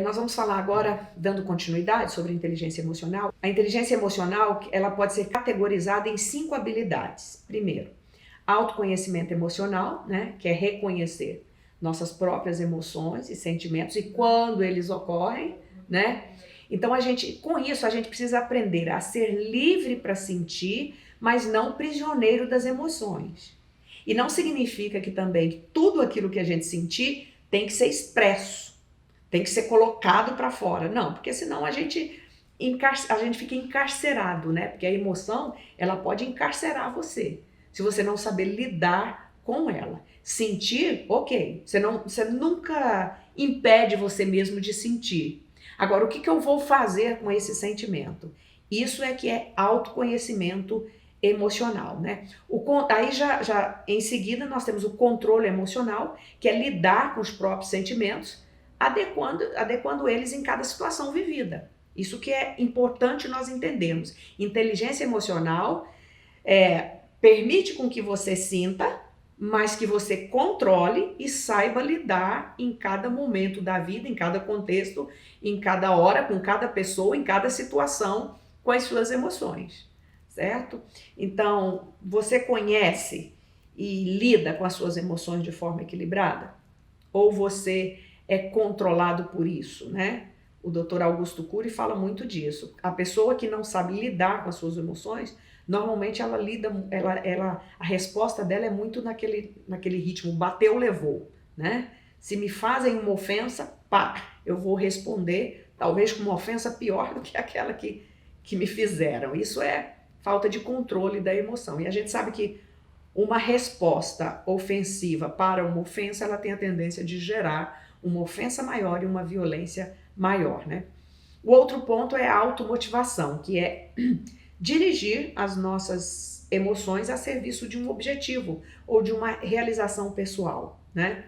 Nós vamos falar agora, dando continuidade sobre inteligência emocional. A inteligência emocional, ela pode ser categorizada em 5 habilidades. Primeiro, autoconhecimento emocional, né, que é reconhecer nossas próprias emoções e sentimentos e quando eles ocorrem, né? Então com isso a gente precisa aprender a ser livre para sentir, mas não prisioneiro das emoções. E não significa que também tudo aquilo que a gente sentir tem que ser expresso, tem que ser colocado para fora. Não, porque senão a gente fica encarcerado, né? Porque a emoção, ela pode encarcerar você, se você não saber lidar com ela. Sentir, ok, você nunca impede você mesmo de sentir. Agora, o que eu vou fazer com esse sentimento? Isso é que é autoconhecimento emocional, né? Aí já em seguida nós temos o controle emocional, que é lidar com os próprios sentimentos, adequando eles em cada situação vivida. Isso que é importante nós entendermos. Inteligência emocional permite com que você sinta, mas que você controle e saiba lidar em cada momento da vida, em cada contexto, em cada hora, com cada pessoa, em cada situação, com as suas emoções, certo? Então, você conhece e lida com as suas emoções de forma equilibrada? Ou você é controlado por isso, né? O Dr. Augusto Cury fala muito disso. A pessoa que não sabe lidar com as suas emoções, normalmente a resposta dela é muito naquele ritmo, bateu, levou, né? Se me fazem uma ofensa, pá, eu vou responder, talvez com uma ofensa pior do que aquela que me fizeram. Isso é falta de controle da emoção. E a gente sabe que uma resposta ofensiva para uma ofensa, ela tem a tendência de gerar uma ofensa maior e uma violência maior, né? O outro ponto é a automotivação, que é dirigir as nossas emoções a serviço de um objetivo ou de uma realização pessoal, né?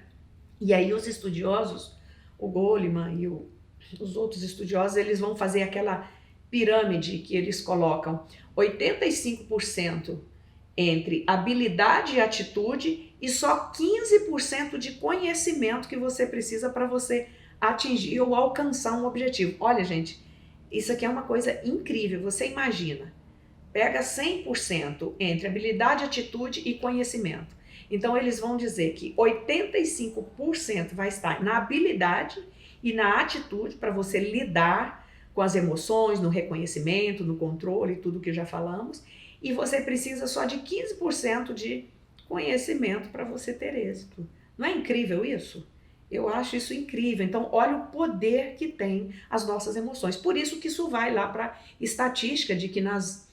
E aí os estudiosos, o Goleman e os outros estudiosos, eles vão fazer aquela pirâmide que eles colocam 85% entre habilidade e atitude e só 15% de conhecimento que você precisa para você atingir ou alcançar um objetivo. Olha, gente, isso aqui é uma coisa incrível. Você imagina, pega 100% entre habilidade, atitude e conhecimento. Então, eles vão dizer que 85% vai estar na habilidade e na atitude para você lidar com as emoções, no reconhecimento, no controle, tudo que já falamos. E você precisa só de 15% de conhecimento para você ter êxito. Não é incrível isso? Eu acho isso incrível. Então, olha o poder que tem as nossas emoções. Por isso que isso vai lá para a estatística de que nas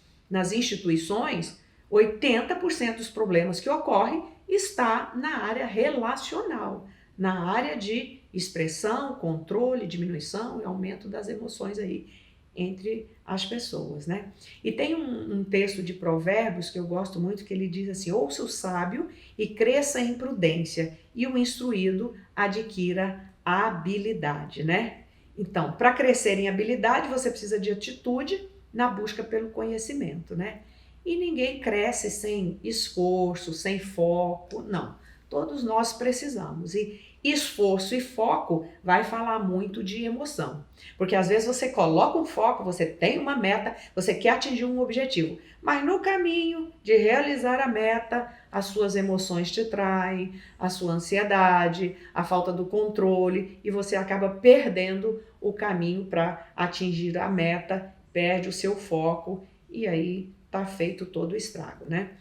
instituições, 80% dos problemas que ocorrem está na área relacional, na área de expressão, controle, diminuição e aumento das emoções aí entre as pessoas, né? E tem um texto de Provérbios que eu gosto muito, que ele diz assim: ouça o sábio e cresça em prudência, e o instruído adquira a habilidade, né? Então, para crescer em habilidade, você precisa de atitude na busca pelo conhecimento, né? E ninguém cresce sem esforço, sem foco, não. Todos nós precisamos. E esforço e foco vai falar muito de emoção. Porque às vezes você coloca um foco, você tem uma meta, você quer atingir um objetivo, mas no caminho de realizar a meta, as suas emoções te traem, a sua ansiedade, a falta do controle, e você acaba perdendo o caminho para atingir a meta, perde o seu foco e aí tá feito todo o estrago, né?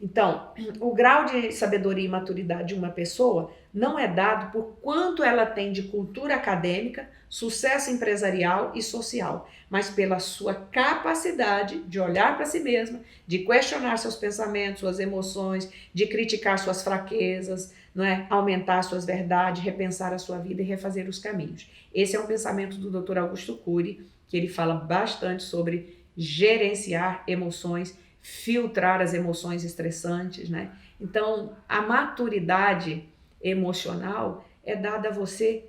Então, o grau de sabedoria e maturidade de uma pessoa não é dado por quanto ela tem de cultura acadêmica, sucesso empresarial e social, mas pela sua capacidade de olhar para si mesma, de questionar seus pensamentos, suas emoções, de criticar suas fraquezas, não é? Aumentar suas verdades, repensar a sua vida e refazer os caminhos. Esse é um pensamento do Dr. Augusto Cury, que ele fala bastante sobre gerenciar emoções, filtrar as emoções estressantes, né? Então, a maturidade emocional é dada a você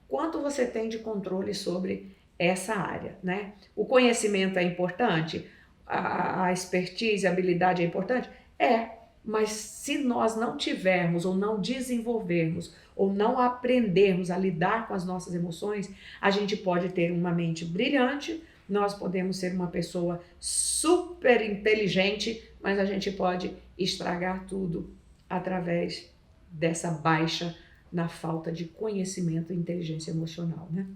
quanto você tem de controle sobre essa área, né? O conhecimento é importante, a expertise, a habilidade é importante? É, Mas se nós não tivermos ou não desenvolvermos ou não aprendermos a lidar com as nossas emoções, a gente pode ter uma mente brilhante, nós podemos ser uma pessoa super inteligente, mas a gente pode estragar tudo através dessa baixa na falta de conhecimento e inteligência emocional, né?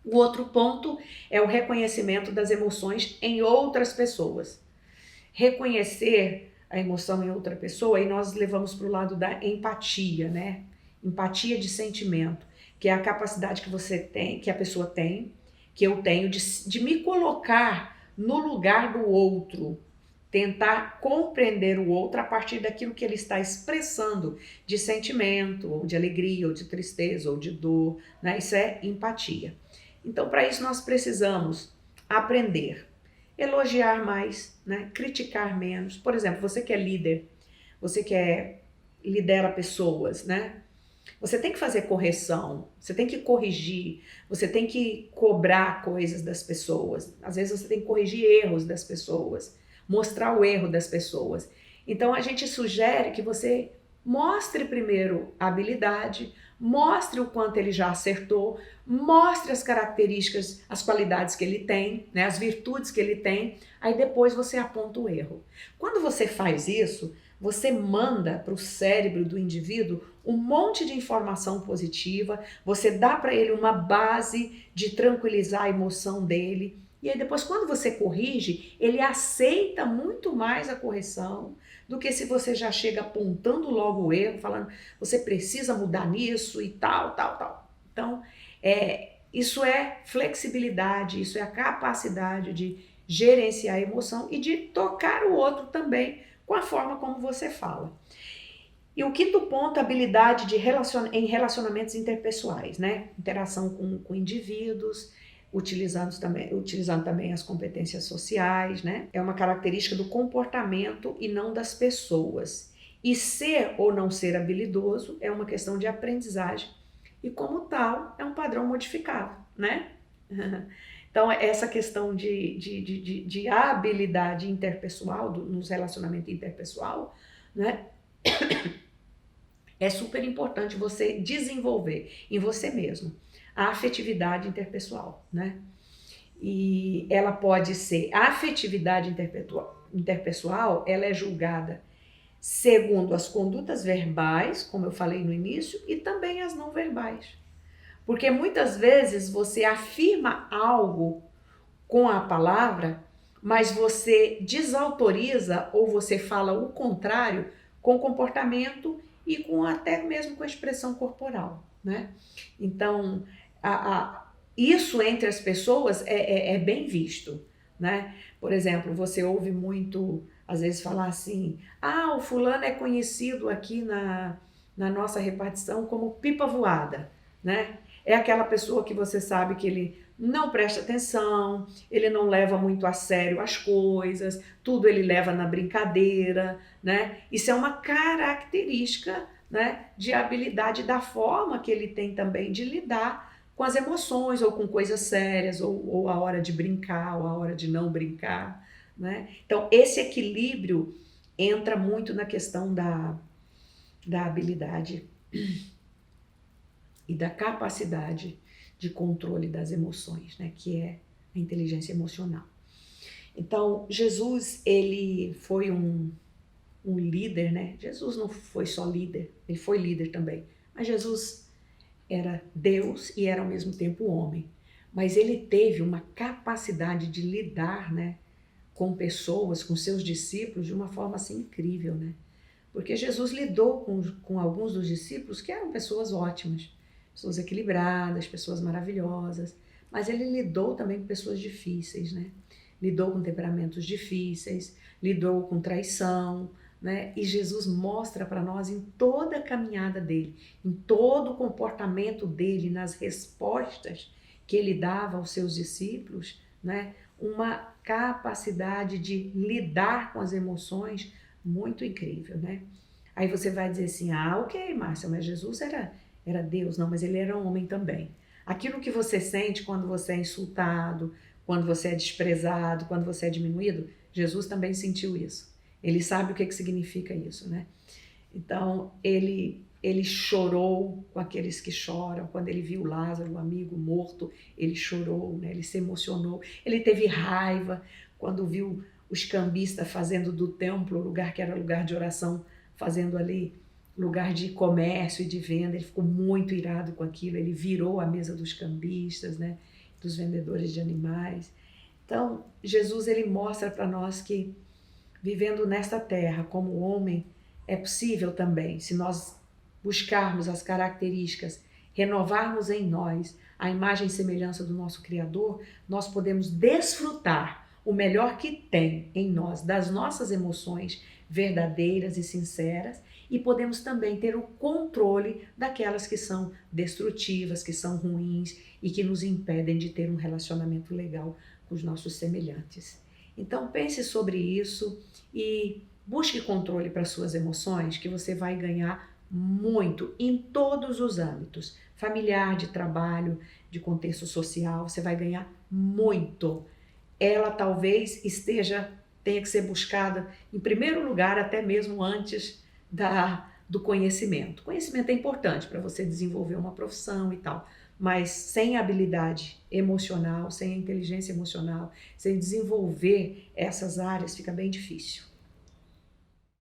O outro ponto é o reconhecimento das emoções em outras pessoas. Reconhecer a emoção em outra pessoa, e nós levamos para o lado da empatia, né? Empatia de sentimento, que é a capacidade que você tem, que a pessoa tem, que eu tenho, de me colocar no lugar do outro, tentar compreender o outro a partir daquilo que ele está expressando de sentimento, ou de alegria, ou de tristeza, ou de dor, né? Isso é empatia. Então, para isso nós precisamos aprender, elogiar mais, né? Criticar menos. Por exemplo, você que é líder, você que lidera pessoas, né? Você tem que fazer correção, você tem que corrigir, você tem que cobrar coisas das pessoas. Às vezes você tem que corrigir erros das pessoas, mostrar o erro das pessoas. Então a gente sugere que você mostre primeiro a habilidade, mostre o quanto ele já acertou, mostre as características, as qualidades que ele tem, né, as virtudes que ele tem, aí depois você aponta o erro. Quando você faz isso, você manda para o cérebro do indivíduo um monte de informação positiva, você dá para ele uma base de tranquilizar a emoção dele, e aí depois quando você corrige, ele aceita muito mais a correção do que se você já chega apontando logo o erro, falando, você precisa mudar nisso e tal, tal, tal. Então, isso é flexibilidade, isso é a capacidade de gerenciar a emoção e de tocar o outro também com a forma como você fala. E o quinto ponto, habilidade em relacionamentos interpessoais, né? Interação com indivíduos, utilizando também as competências sociais, né? É uma característica do comportamento e não das pessoas. E ser ou não ser habilidoso é uma questão de aprendizagem e, como tal, é um padrão modificável, né? Então, essa questão de habilidade interpessoal, nos relacionamentos interpessoal, né? É super importante você desenvolver em você mesmo a afetividade interpessoal, né? E ela pode ser, a afetividade interpessoal, ela é julgada segundo as condutas verbais, como eu falei no início, e também as não verbais. Porque muitas vezes você afirma algo com a palavra, mas você desautoriza ou você fala o contrário com comportamento e até mesmo com a expressão corporal, né? Então, isso entre as pessoas é bem visto, né? Por exemplo, você ouve muito, às vezes, falar assim, o fulano é conhecido aqui na nossa repartição como pipa voada, né? É aquela pessoa que você sabe que ele não presta atenção, ele não leva muito a sério as coisas, tudo ele leva na brincadeira, né? Isso é uma característica, né, de habilidade da forma que ele tem também de lidar com as emoções ou com coisas sérias, ou a hora de brincar, ou a hora de não brincar, né? Então, esse equilíbrio entra muito na questão da habilidade e da capacidade de controle das emoções, né, que é a inteligência emocional. Então, Jesus, ele foi um líder, né? Jesus não foi só líder, ele foi líder também, mas Jesus era Deus e era ao mesmo tempo homem. Mas ele teve uma capacidade de lidar, né, com pessoas, com seus discípulos, de uma forma assim incrível, né? Porque Jesus lidou com alguns dos discípulos que eram pessoas ótimas, pessoas equilibradas, pessoas maravilhosas, mas ele lidou também com pessoas difíceis, né? Lidou com temperamentos difíceis, lidou com traição, né? E Jesus mostra para nós em toda a caminhada dele, em todo o comportamento dele, nas respostas que ele dava aos seus discípulos, né? Uma capacidade de lidar com as emoções muito incrível, né? Aí você vai dizer assim, ok, Márcia, mas Jesus era Deus. Não, mas ele era um homem também. Aquilo que você sente quando você é insultado, quando você é desprezado, quando você é diminuído, Jesus também sentiu isso. Ele sabe o que significa isso, né? Então, ele chorou com aqueles que choram. Quando ele viu Lázaro, o amigo, morto, ele chorou, né? Ele se emocionou. Ele teve raiva quando viu os cambistas fazendo do templo, lugar que era lugar de oração, fazendo ali lugar de comércio e de venda. Ele ficou muito irado com aquilo. Ele virou a mesa dos cambistas, né? Dos vendedores de animais. Então, Jesus, ele mostra para nós que vivendo nesta terra como homem é possível também, se nós buscarmos as características, renovarmos em nós a imagem e semelhança do nosso Criador, nós podemos desfrutar o melhor que tem em nós, das nossas emoções verdadeiras e sinceras, e podemos também ter o controle daquelas que são destrutivas, que são ruins e que nos impedem de ter um relacionamento legal com os nossos semelhantes. Então pense sobre isso e busque controle para suas emoções, que você vai ganhar muito em todos os âmbitos, familiar, de trabalho, de contexto social, você vai ganhar muito. Ela talvez tenha que ser buscada em primeiro lugar, até mesmo antes do conhecimento. Conhecimento é importante para você desenvolver uma profissão e tal, mas sem a habilidade emocional, sem a inteligência emocional, sem desenvolver essas áreas, fica bem difícil.